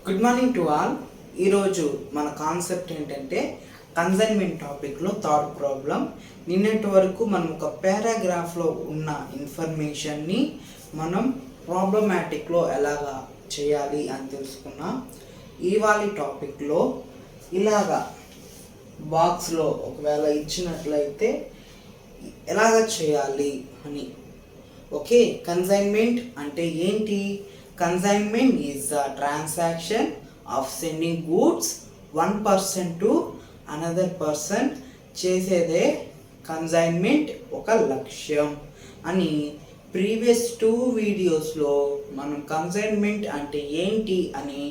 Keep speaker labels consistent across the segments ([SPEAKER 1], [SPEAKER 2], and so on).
[SPEAKER 1] Good morning to all. ఈరోజు మన concept ఏంటంటే కన్సైన్మెంట్ టాపిక్లో థర్డ్ ప్రాబ్లం. నిన్నటి వరకు మనం ఒక పారాగ్రాఫ్లో ఉన్న ఇన్ఫర్మేషన్ని మనం ప్రాబ్లమాటిక్లో ఎలాగా చేయాలి అని తెలుసుకున్నాం. ఇవాళ టాపిక్లో ఇలాగా బాక్స్లో ఒకవేళ ఇచ్చినట్లయితే ఎలాగ చేయాలి అని. ఓకే, కన్సైన్మెంట్ అంటే ఏంటి? Consignment is the transaction of sending goods one person to another person. చేసేదే కన్సైన్మెంట్ ఒక లక్ష్యం అని ప్రీవియస్ 2 వీడియోస్లో మనం కన్సైన్మెంట్ అంటే ఏంటి అని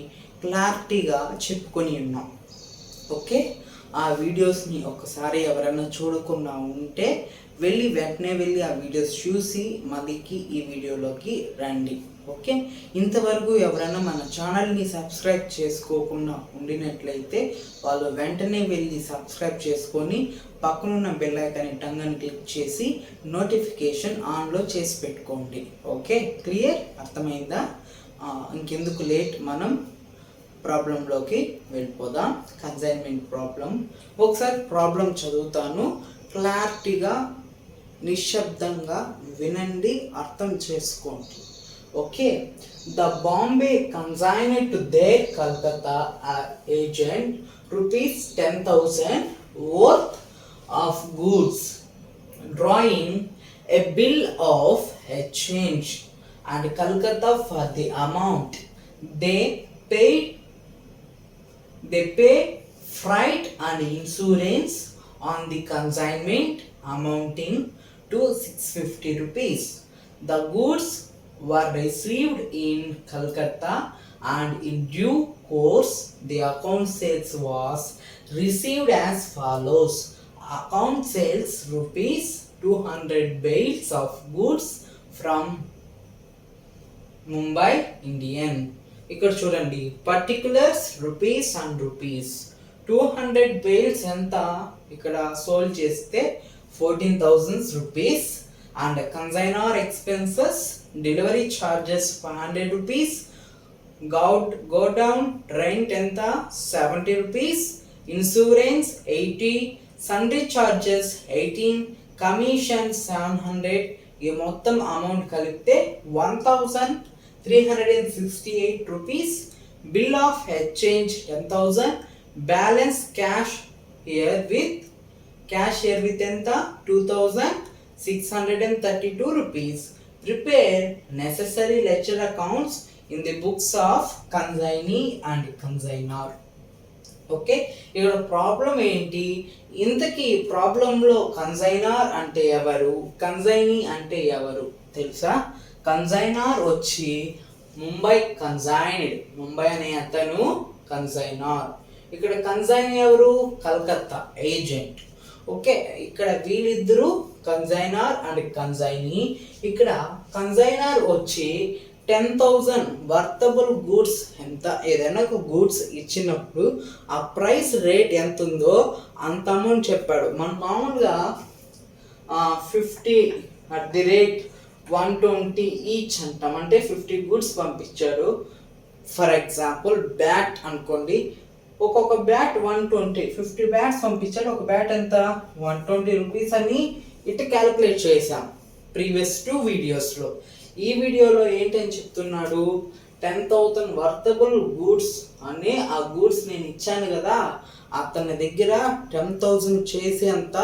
[SPEAKER 1] క్లారిటీగా చెప్పుకొని ఉన్నాం. ఓకే, ఆ వీడియోస్ని ఒకసారి ఎవరైనా చూడకుండా ఉంటే వెంటనే వెళ్ళి ఆ వీడియోస్ చూసి మళ్ళీకి ఈ వీడియోలోకి రండి. ఓకే, ఇంతవరకు ఎవరైనా మన ఛానల్ని సబ్స్క్రైబ్ చేసుకోకుండా ఉండినట్లయితే వాళ్ళు వెంటనే వెళ్ళి సబ్స్క్రైబ్ చేసుకొని పక్కనున్న బెల్ ఐకాన్ని టంగ్ క్లిక్ చేసి నోటిఫికేషన్ ఆన్లో చేసి పెట్టుకోండి. Okay, clear? అర్థమైందా? ఇంకెందుకు లేట్, మనం ప్రాబ్లంలోకి వెళ్ళిపోదాం. Consignment problem. ఒకసారి ప్రాబ్లం చదువుతాను, క్లారిటీగా నిశ్శబ్దంగా వినండి, అర్థం చేసుకోండి. Okay, the Bombay consigned to their Calcutta agent ₹10,000 worth of goods, drawing a bill of exchange and Calcutta for the amount. They pay freight and insurance on the consignment amounting to ₹650. The goods were received in Calcutta and in due course the account sales was received as follows. Account sales ₹200 bales of goods from Mumbai, Indian. ఇక్కడ చూడండి, particulars rupees and rupees. 200 bales ఎంత ఇక్కడ sold చేస్తే ₹14,000 and consignor expenses, delivery charges ₹500, go down rent ఎంత ₹70, insurance 80, sundry charges 18, commission 700. ఈ మొత్తం amount కలిపితే ₹1,368. Bill of exchange 10,000. Balance cash here with ఎంత ₹2,632. Prepare necessary ledger accounts in the books of consignee and consignor. Okay, ఇక్కడ problem ఏంటి? ఇంతకీ ప్రాబ్లంలో consignor అంటే ఎవరు, కన్సైనీ అంటే ఎవరు తెలుసా? కన్సైనర్ వచ్చి ముంబై కన్సైన్డ్, ముంబై అనే అతను కన్సైనర్. ఇక్కడ కన్సైనీ ఎవరు? కల్కత్తా ఏజెంట్. ఓకే, ఇక్కడ వీళ్ళిద్దరూ కన్సైనర్ అండ్ కన్సైనీ. ఇక్కడ కన్సైనర్ వచ్చి 10,000 వర్తబుల్ గూడ్స్ ఎంత, ఏదైనా ఒక గూడ్స్ ఇచ్చినప్పుడు ఆ ప్రైస్ రేట్ ఎంత ఉందో అంత అమౌంట్ చెప్పాడు. మనం మామూలుగా 50/120 ఈచ్ అంటాం, అంటే 50 గూడ్స్ పంపించాడు. ఫర్ ఎగ్జాంపుల్ బ్యాట్ అనుకోండి, ఒక్కొక్క బ్యాట్ 120, 50 బ్యాట్స్ పంపించాడు. ఒక బ్యాట్ ఎంత ₹120 అని ఇటు క్యాలిక్యులేట్ చేసాం ప్రీవియస్ 2 వీడియోస్లో. ఈ వీడియోలో ఏంటని చెప్తున్నాడు? 10,000 వర్తబుల్ గూడ్స్ అనే ఆ గూడ్స్ నేను ఇచ్చాను కదా, అతని దగ్గర 10,000 చేసేంత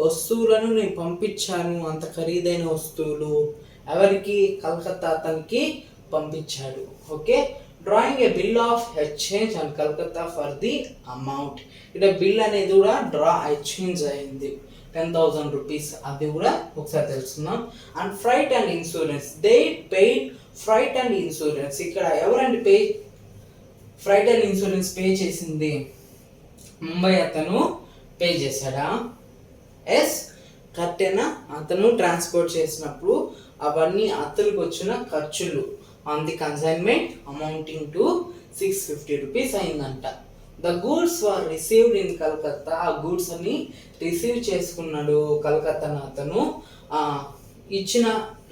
[SPEAKER 1] వస్తువులను నేను పంపించాను. అంత ఖరీదైన వస్తువులు ఎవరికి? కలకత్తా అతనికి పంపించాడు. Okay, drawing A bill of exchange and Calcutta for the amount. ఇక్కడ బిల్ అనేది కూడా డ్రా ఎక్స్చేంజ్ అయింది ₹10,000. అది కూడా ఒకసారి తెలుసుకుందాం. And freight and insurance, they paid freight and insurance. ఇక్కడ ఎవరంటే ఫ్రైట్ అండ్ ఇన్సూరెన్స్ పే చేసింది? ముంబై అతను పే చేశాడా? ఎస్, కరెక్టేనా? అతను ట్రాన్స్పోర్ట్ చేసినప్పుడు అవన్నీ అతనికి వచ్చిన ఖర్చులు on the consignment amounting to ₹650 అయిందంట. The goods were received in Calcutta. ఆ గూడ్స్ అన్ని రిసీవ్ చేసుకున్నాడు కలకత్తా అతను. ఇచ్చిన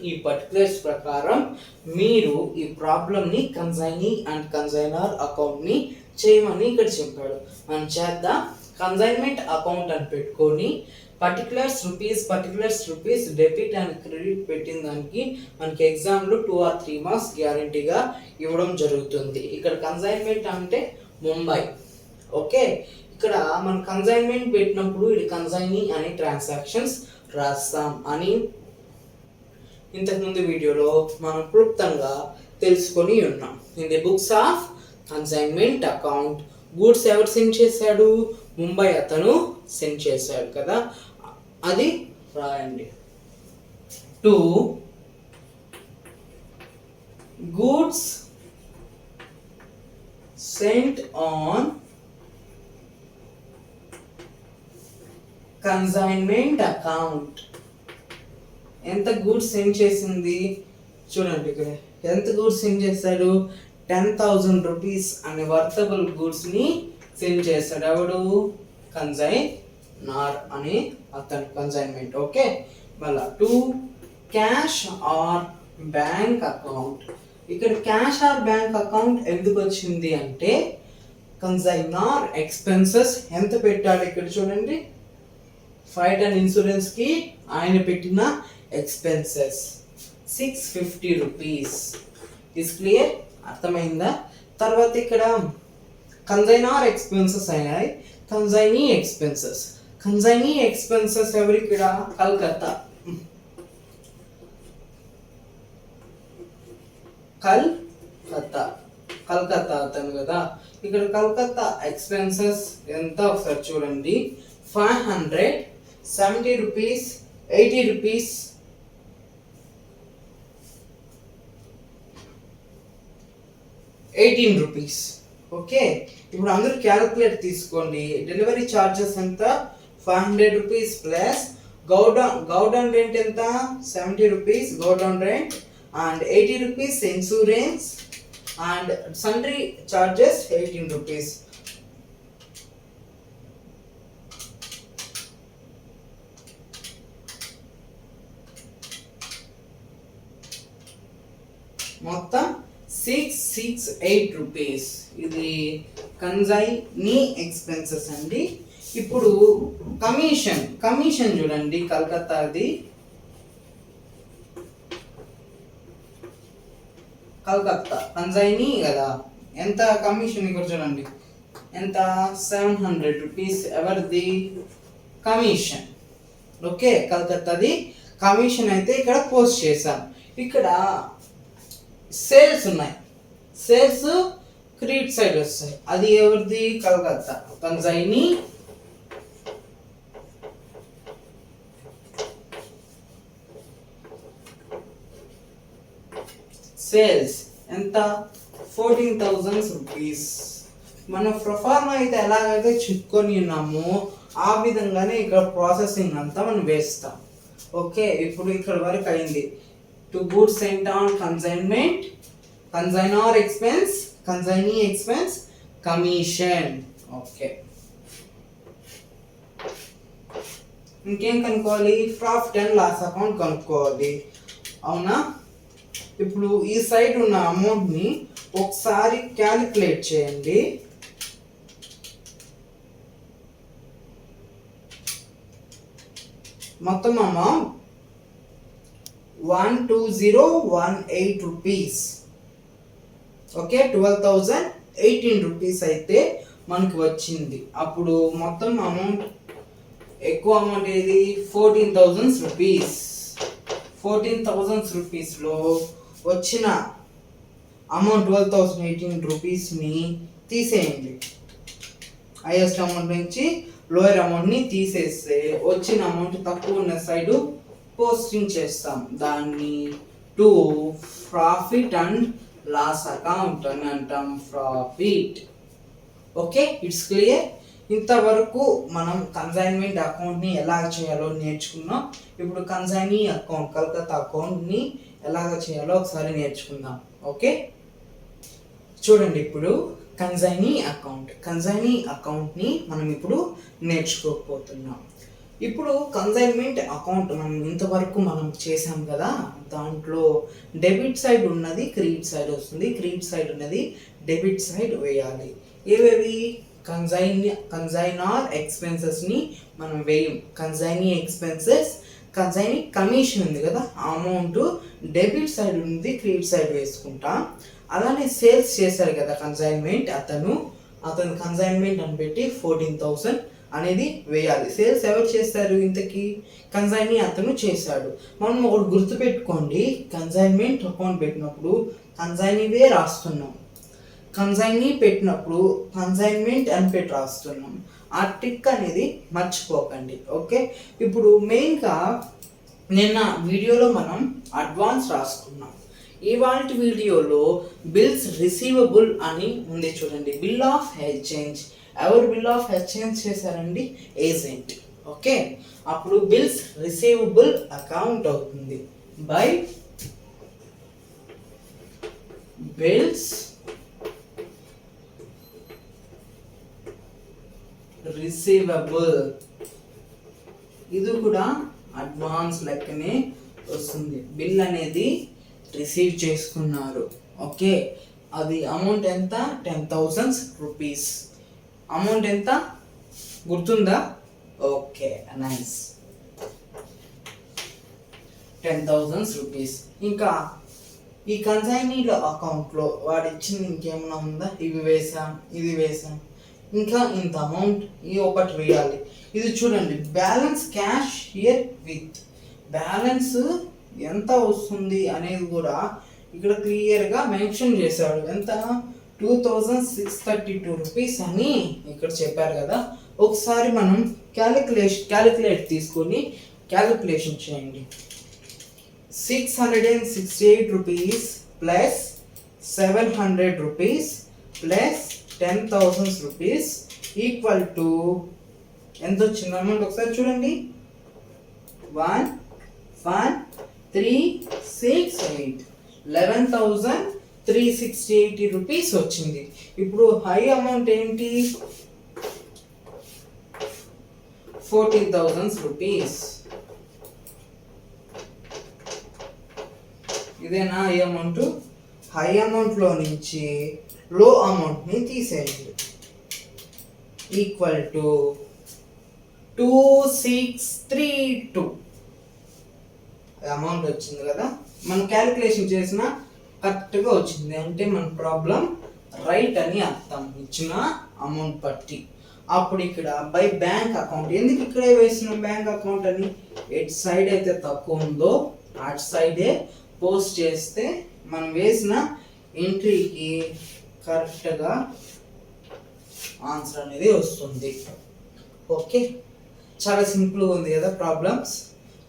[SPEAKER 1] ఈ పర్టికులర్స్ ప్రకారం మీరు ఈ ప్రాబ్లమ్ని కన్సైనీ అండ్ కన్సైనర్ అకౌంట్ని చేయమని ఇక్కడ చెప్పాడు. మనం చేద్దాం. కన్సైన్మెంట్ అకౌంట్ అని పెట్టుకొని particulars rupees debit and credit పెట్టిన దానికి మనకి ఎగ్జామ్లో 2 or 3 మార్క్స్ గ్యారంటీగా ఇవ్వడం జరుగుతుంది. ఇక్కడ కన్సైన్మెంట్ అంటే ముంబై. ఓకే, ఇక్కడ మనం కన్సైన్మెంట్ పెట్టినప్పుడు ఇది కన్సైనీ అని ట్రాన్సాక్షన్స్ రాస్తాం అని ఇంతకుముందు వీడియోలో మనం క్లుప్తంగా తెలుసుకొని ఉన్నాం. In the books of consignment account goods ఎవరు సెండ్ చేశాడు? ముంబై అతను సెండ్ చేశాడు కదా, అది రాయండి. 2 goods sent on consignment account. ఎంత గూడ్స్ సెండ్ చేసింది చూడండి. ఇక్కడ ఎంత గూడ్స్ సెండ్ చేశాడు? 10,000 రూపీస్ అనే వర్తబుల్ గూడ్స్ని సెండ్ చేశాడు. ఎవడు? కన్సైనర్ అని అతను కన్సైన్మెంట్. ఓకే, మళ్ళా 2 క్యాష్ ఆర్ బ్యాంక్ అకౌంట్. ఇక్కడ క్యాష్ ఆర్ బ్యాంక్ అకౌంట్ ఎందుకు వచ్చింది అంటే కన్సైనర్ ఎక్స్పెన్సెస్ ఎంత పెట్టాడు ఇక్కడ చూడండి. ఫైట్ అండ్ ఇన్సూరెన్స్ కి ఆయన పెట్టిన ఎక్స్పెన్సెస్ 650 రూపీస్. Is clear? అర్థమైందా? తర్వాత ఇక్కడ కన్సైనర్ ఎక్స్పెన్సెస్ అయినాయి, కన్సైనీ ఎక్స్పెన్సెస్ ఎవరు? ఇక్కడ కల్కత్తా అతను కదా. ఇక్కడ కల్కత్తా ఎక్స్పెన్సెస్ ఎంత ఒకసారి చూడండి. 570 రూపీస్, 80 రూపీస్, 18 రూపీస్. ఓకే, ఇప్పుడు అందరూ క్యాలిక్యులేట్ తీసుకోండి. డెలివరీ ఛార్జెస్ ఎంత? 500 రూపీస్ ప్లస్ గౌడౌన్ రెంట్ ఎంత? 70 rupees గౌడౌన్ rent and 80 rupees insurance and sundry charges 18 rupees. మొత్తం 668 రూపీస్. ఇది కన్సైనీ ఎక్స్పెన్సెస్ అండి. ఇప్పుడు కమిషన్ చూడండి. కల్కత్తాది కన్సైనీ కదా. ఎంత కమిషన్ ఇక్కడ చూడండి. ఎంత? 700 రూపీస్. ఎవరిది? కమిషన్. ఓకే, కల్కత్తాది కమిషన్ అయితే ఇక్కడ పోస్ట్ చేశాం. ఇక్కడ సేల్స్ ఉన్నాయి. సేల్స్ క్రెడిట్ సైడ్ వస్తాయి. అది ఎవరిది? కల్కత్తా. కన్సైనీ సేల్స్ ఎంత? 14,000 రూపీస్. మనం ప్రొఫార్మా అయితే ఎలాగైతే చెప్పుకొని ఉన్నామో ఆ విధంగానే ఇక్కడ ప్రాసెసింగ్ అంతా మనం వేస్తాం. ఓకే, ఇప్పుడు ఇక్కడ వరకు అయింది. 2 goods sent on consignment, consignor expense, consignee expense, commission. Okay, ఇంకేం కనుక్కోవాలి? ప్రాఫిట్ అండ్ లాస్ అకౌంట్ కనుక్కోవాలి. అవునా? ఇప్పుడు ఈ సైడ్ ఉన్న అమౌంట్ని ఒకసారి క్యాలిక్యులేట్ చేయండి. మొత్తం అమౌంట్ 12018 రూపీస్. ఓకే, 12,018 రూపీస్ అయితే మనకు వచ్చింది. అప్పుడు మొత్తం అమౌంట్ ఎక్కువ అమౌంట్ ఏది? 14,000 రూపీస్. 14,000 రూపీస్లో వచ్చిన అమౌంట్ 12,018 రూపీస్ని తీసేయండి. హైయెస్ట్ అమౌంట్ నుంచి లోయర్ అమౌంట్ని తీసేస్తే వచ్చిన అమౌంట్ తక్కువ ఉన్న సైడు పోస్టింగ్ చేస్తాం. దాన్ని to profit and loss account అని అంటాం. ప్రాఫిట్. Okay, it's clear. ఇంతవరకు మనం కన్సైన్మెంట్ అకౌంట్ని ఎలా చేయాలో నేర్చుకున్నాం. ఇప్పుడు కన్సైనీ అకౌంట్, కల్కత్తా అకౌంట్ని ఎలాగ చేయాలో ఒకసారి నేర్చుకుందాం. ఓకే, చూడండి. ఇప్పుడు కన్సైనీ అకౌంట్ని మనం ఇప్పుడు నేర్చుకోకపోతున్నాం. ఇప్పుడు కన్సైన్మెంట్ అకౌంట్ మనం ఇంతవరకు మనం చేసాం కదా, దాంట్లో డెబిట్ సైడ్ ఉన్నది క్రెడిట్ సైడ్ వస్తుంది, క్రెడిట్ సైడ్ ఉన్నది డెబిట్ సైడ్ వేయాలి. ఏవేవి? కన్సైనర్ ఎక్స్పెన్సెస్ని మనం వేయం. కన్సైనీ ఎక్స్పెన్సెస్, కన్సైనీ కమిషన్ ఉంది కదా, ఆ అమౌంట్ డెబిట్ సైడ్ ఉంది క్రెడిట్ సైడ్ వేసుకుంటాం. అలానే సేల్స్ చేశారు కదా కన్సైన్మెంట్, అతను కన్సైన్మెంట్ అని పెట్టి 14,000 అనేది వేయాలి. సేల్స్ ఎవరు చేస్తారు? ఇంతకీ కన్సైనీ అతను చేశాడు. మనం ఒకటి గుర్తుపెట్టుకోండి, కన్సైన్మెంట్ అకౌంట్ పెట్టినప్పుడు కన్సైనీవే రాస్తున్నాం, కన్సైనీ పెట్టినప్పుడు కన్సైన్మెంట్ అని పెట్టి రాస్తున్నాం. ఆ ట్రిక్ అనేది మర్చిపోకండి. ఓకే, ఇప్పుడు మెయిన్గా నిన్న వీడియోలో మనం అడ్వాన్స్ రాసుకున్నాం. ఇవాళ వీడియోలో బిల్స్ రిసీవబుల్ అని ఉంది చూడండి, బిల్ ఆఫ్ ఎక్స్చేంజ్. ఎవరు బిల్ ఆఫ్ ఎక్స్చేంజ్ చేశారండి? ఏజెంట్. ఓకే, అప్పుడు బిల్స్ రిసీవబుల్ అకౌంట్ అవుతుంది బై బిల్స్ రిసీవబుల్. ఇది కూడా అడ్వాన్స్ లెక్కనే వస్తుంది. బిల్ అనేది రిసీవ్ చేసుకున్నారు. ఓకే, అది అమౌంట్ ఎంత? 10,000 రూపీస్. అమౌంట్ ఎంత గుర్తుందా? Okay, nice, 10,000 rupees. ఇంకా ఈ కన్సైనీల అకౌంట్లో వాడు ఇచ్చింది ఇంకేమైనా ఉందా? ఇవి వేసాం, ఇది వేసాం, ఇంకా ఇంత అమౌంట్ ఈ ఒకటి వేయాలి. ఇది చూడండి, balance cash here with balance ఎంత వస్తుంది అనేది కూడా ఇక్కడ క్లియర్గా మెన్షన్ చేశాడు. ఎంత? 2,632 రూపీస్ అని ఇక్కడ చెప్పారు కదా. ఒకసారి మనం క్యాలిక్యులేట్ తీసుకొని క్యాలిక్యులేషన్ చేయండి. 668 rupees plus 700 rupees plus 10,000 rupees equal to ఎంత వచ్చింది అమౌంట్ ఒకసారి చూడండి. 1,1,368 11,368 రూపీస్ వచ్చింది. ఇప్పుడు హై అమౌంట్ ఏంటి? 40,000 రూపీస్. ఇదేనా హై అమౌంట్? హై అమౌంట్లో నుంచి లో అమౌంట్ని తీసేయండి. ఈక్వల్ టు 2,632 అమౌంట్ వచ్చింది కదా. మనం క్యాలిక్యులేషన్ చేసిన కరెక్ట్గా వచ్చింది అంటే మన ప్రాబ్లం రైట్ అని అర్థం, ఇచ్చిన అమౌంట్ బట్టి. అప్పుడు ఇక్కడ బై బ్యాంక్ అకౌంట్, ఎందుకు ఇక్కడే వేసిన బ్యాంక్ అకౌంట్ అని? ఎట్ సైడ్ అయితే తక్కువ ఉందో అటు సైడే పోస్ట్ చేస్తే మనం వేసిన ఎంట్రీకి కరెక్ట్గా ఆన్సర్ అనేది వస్తుంది. ఓకే, చాలా సింపుల్గా ఉంది కదా ప్రాబ్లమ్స్.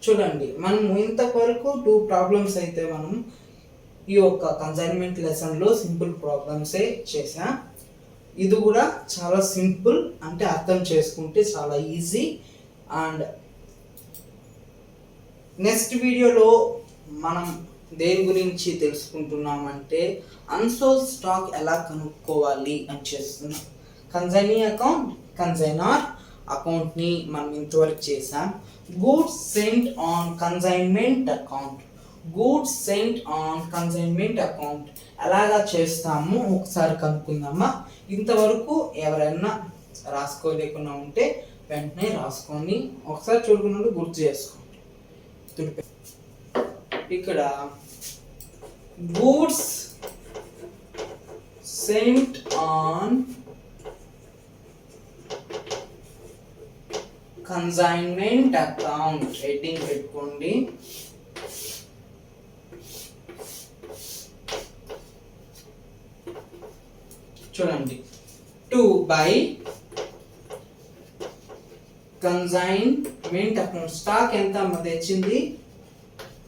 [SPEAKER 1] చూడండి, మనం ఇంతవరకు 2 ప్రాబ్లమ్స్ అయితే మనం ఈ యొక్క కన్సైన్మెంట్ లెసన్లో సింపుల్ ప్రాబ్లమ్సే చేసాం. ఇది కూడా చాలా సింపుల్, అంటే అర్థం చేసుకుంటే చాలా ఈజీ. అండ్ నెక్స్ట్ వీడియోలో మనం దేని గురించి తెలుసుకుంటున్నామంటే అన్సోల్డ్ స్టాక్ ఎలా కనుక్కోవాలి అని చేస్తున్నాం. కన్సైనీ అకౌంట్, కన్సైనర్ అకౌంట్ని మనం ఇంతవరకు చేసాం. Goods sent on consignment account, goods sent on consignment account ఎలాగా చేస్తాము ఒకసారి కనుక్కుందామా. ఇంతవరకు ఎవరైనా రాసుకోలేకుండా ఉంటే వెంటనే రాసుకొని ఒకసారి చూడకుండా గుర్తు చేసుకోండి. ఇక్కడ goods sent on consignment account heading పెట్టుకోండి. చూడండి, to buy consignment account. Stock ఎంత తెచ్చింది?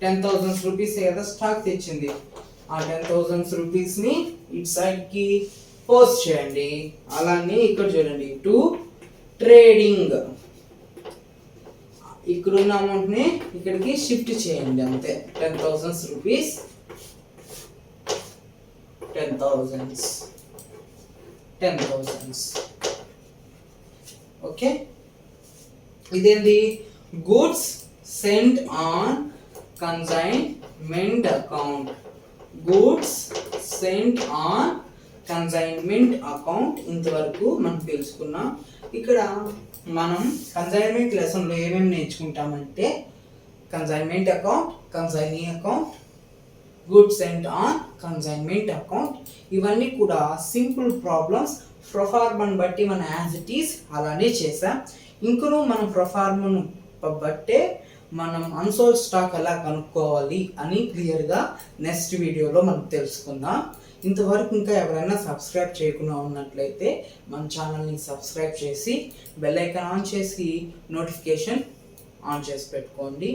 [SPEAKER 1] 10,000 రూపీస్ కదా స్టాక్ తెచ్చింది. ఆ 10,000 రూపీస్ని ఇటు సైడ్కి పోస్ట్ చేయండి. అలానే ఇక్కడ చూడండి, టు ట్రేడింగ్, ఇక్కడున్న అమౌంట్ని ఇక్కడికి షిఫ్ట్ చేయండి అంతే. 10,000 రూపీస్, 10,000. ఓకే, ఇదేంటి goods sent on consignment account. Goods sent on consignment account. ఇంతవరకు మనం తెలుసుకున్నాం. ఇక్కడ మనం కన్సైన్మెంట్ లెసన్లో ఏమేమి నేర్చుకుంటామంటే consignment account, consignee account, goods sent on consignment account. ఇవన్నీ కూడా సింపుల్ ప్రాబ్లమ్స్. ప్రొఫార్మను బట్టి మనం యాజ్ ఇట్ ఈస్ అలానే చేసాం. ఇంకనూ మనం ప్రొఫార్మను బట్టే మనం అన్సోల్డ్ స్టాక్ ఎలా కనుక్కోవాలి అని క్లియర్గా నెక్స్ట్ వీడియోలో మనం తెలుసుకుందాం. ఇంతవరకు ఇంకా ఎవరైనా సబ్స్క్రైబ్ చేయకుండా ఉన్నట్లయితే మన ఛానల్ని సబ్స్క్రైబ్ చేసి బెల్ ఐకాన్ ఆన్ చేసి నోటిఫికేషన్ ఆన్ చేసి పెట్టుకోండి.